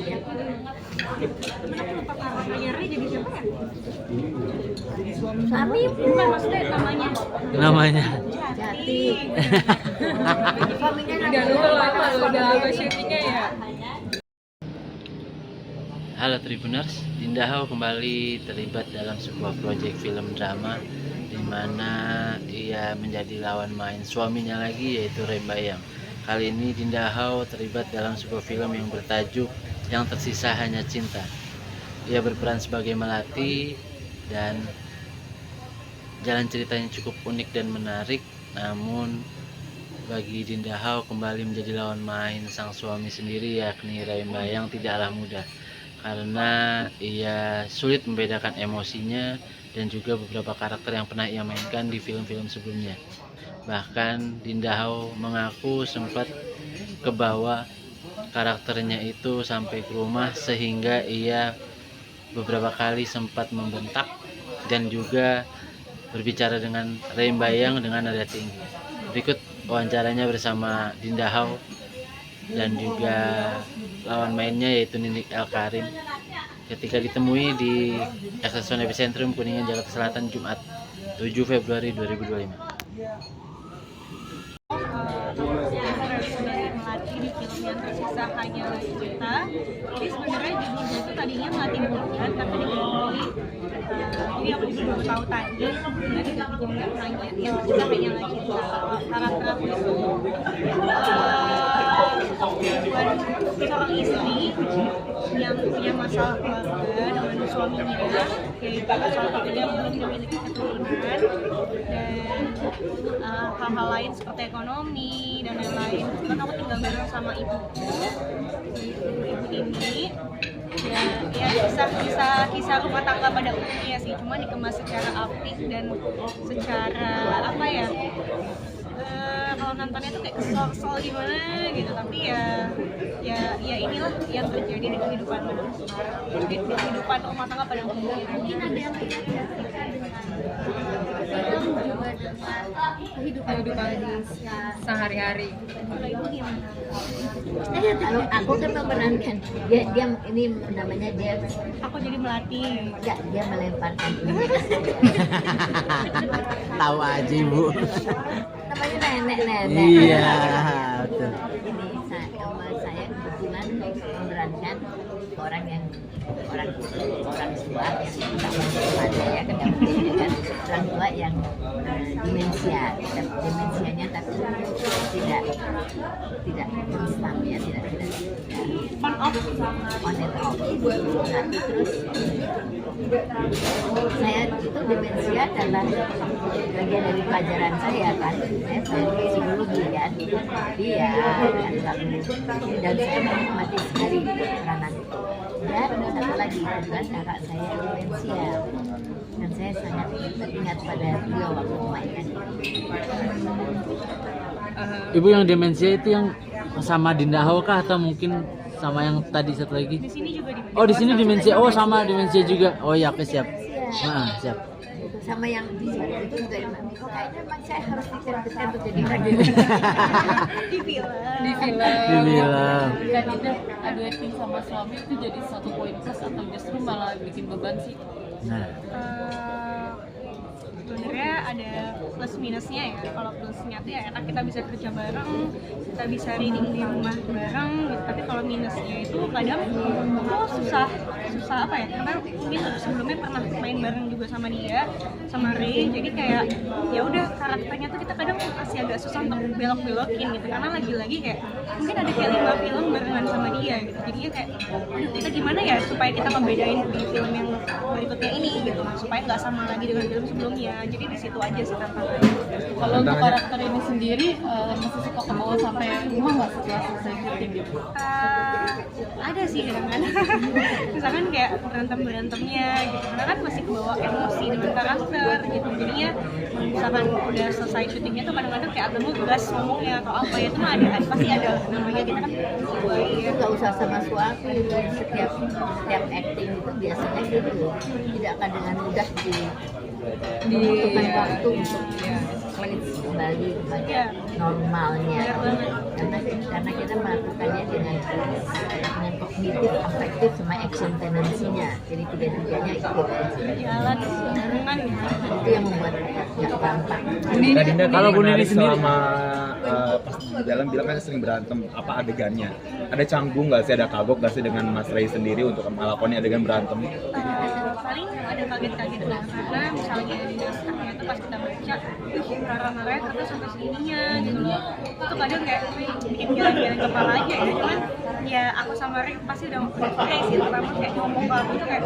ya. Temen aku lupa karakternya Ray jadi siapa ya? Suami Bukan, maksudnya namanya Namanya. Jati. Suaminya udah lama udah syutingnya ya. Halo Tribuners, Dinda Hao kembali terlibat dalam sebuah proyek film drama di mana ia menjadi lawan main suaminya lagi, yaitu Rembayang. Kali ini Dinda Hao terlibat dalam sebuah film yang bertajuk Yang Tersisa Hanya Cinta. Ia berperan sebagai Melati dan jalan ceritanya cukup unik dan menarik. Namun bagi Dinda Hao kembali menjadi lawan main sang suami sendiri, yakni Rembayang, tidaklah mudah karena ia sulit membedakan emosinya dan juga beberapa karakter yang pernah ia mainkan di film-film sebelumnya. Bahkan Dinda Hao mengaku sempat kebawa karakternya itu sampai ke rumah, sehingga ia beberapa kali sempat membentak dan juga berbicara dengan Rembayang dengan nada tinggi. Berikut wawancaranya bersama Dinda Hao dan juga lawan mainnya, yaitu Ninik El Karim, ketika ditemui di Excelsior Epicentrum Kuningan, Jakarta Selatan, Jumat 7 Februari 2025. Melati di film Yang Tersisa Hanyalah Cinta. Jadi sebenarnya judulnya itu tadinya Melati Bulan, tapi diganti. Jadi aku juga baru tahu tadi, dan diganti hanya Yang Tersisa Hanyalah Cinta. Karakter aku itu seorang istri yang punya masalah keluarga dengan suaminya, yaitu salah satunya belum memiliki keturunan, dan hal-hal lain seperti ekonomi dan lain-lain. Kan aku tinggal bareng sama ibuku, ibu ini. Ya kisah rumah tangga pada umumnya sih, cuma dikemas secara apik dan secara apa ya, kalau nontonnya tuh kayak kesel gimana gitu, tapi ya inilah yang terjadi di kehidupan rumah tangga pada umumnya. mungkin ada yang tidak film juga dengan kehidupan sehari-hari. Kalau ibu gimana? Kalau aku kan memerankan dia ini namanya dia Aku jadi Melati. enggak, dia melemparkan ini. Tahu aja Ibu. Namanya nenek. Iya, betul. Ini saya kebetulan memerankan orang tua yang ada ya, kan orang tua yang demensianya tapi tidak Islam ya, tidak On off. on and off. Nah, terus saya itu demensia adalah bagian dari pelajaran saya kan, saya psikologi kan, dia kan, dan saya menikmati sekali peranan itu. Dan satu lagi kebetulan kakak saya demensia, dan saya sangat ingat pada beliau waktu memainkan itu. Ibu yang demensia itu yang sama Dinda Hao kah, atau mungkin sama yang tadi satu lagi? Di sini juga Oh, di sini demensia. Oh, sama demensia juga. Oh ya, oke, siap. Nah, siap. Itu sama yang di sini itu juga kayaknya memang saya harus diterbitkan untuk jadi hadir di film. Dibilang. Dan itu adu acting sama suami itu jadi satu poin plus atau justru malah bikin beban sih? Nah, Sebenarnya ada plus minusnya ya. Kalau plusnya tuh ya enak, kita bisa kerja bareng, kita bisa reading di rumah bareng gitu. Tapi kalau minusnya itu kadang tuh susah apa ya, karena mungkin sebelumnya pernah main bareng juga sama dia, sama Ray, jadi kayak ya udah karakternya tuh kita kadang masih agak susah untuk belok-belokin gitu, karena lagi-lagi kayak mungkin ada kayak 5 film barengan sama dia gitu, jadinya kayak aduh, kita gimana ya supaya kita ngebedain di film yang berikutnya ini gitu, supaya nggak sama lagi dengan film sebelumnya. Jadi di situ aja sih tantangannya. Kalau untuk karakter ini sendiri masih suka ke bawah sampai rumah nggak setelah selesai syuting gitu? Ada sih kadang-kadang misalkan kayak berantemnya gitu, karena kan masih kebawa emosi dengan karakter gitu, jadinya misalkan udah selesai syutingnya tuh kadang-kadang kayak agak ngegas ngomongnya atau apa ya, itu mah ada pasti ada, namanya kita kan itu nggak usah sama suami, setiap acting itu biasanya gitu tidak akan dengan mudah membutuhkan waktu untuk menit kembali kepada normalnya, karena kita melakukannya dengan kognitif, afektif, sama action tendensinya, jadi tiga-tiganya ikut jalan barengan ya. itu yang membuat nggak gampang. Kak Dinda, Kalau Bu Nini sendiri selama pas di dalam bilang kan sering berantem, apa adegannya? Ada canggung nggak sih, ada kagok nggak sih dengan Mas Ray sendiri untuk melakukan adegan berantem? Paling ada kaget-kaget lah, karena misalnya di naskahnya itu pas kita baca Rara terus sampai segininya gitu loh, itu kadang kayak bikin geleng-geleng kepala aja ya. Cuman ya aku sama Rick pasti udah kayak sih, pertama kayak ngomong ke aku tuh kayak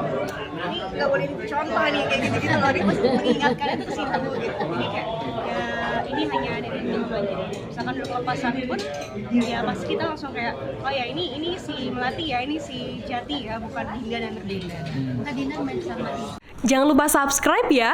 ini nggak boleh dicontoh nih kayak gitu-gitu loh, dia pasti mengingatkan itu ke situ gitu. Jadi kayak ya ini hanya ada di film aja, misalkan udah kelepasan pun ya pasti kita langsung kayak oh ya ini si Melati ya, ini si Jati ya, bukan Dinda dan Dinda. Kak Dina main sama Jangan lupa subscribe ya.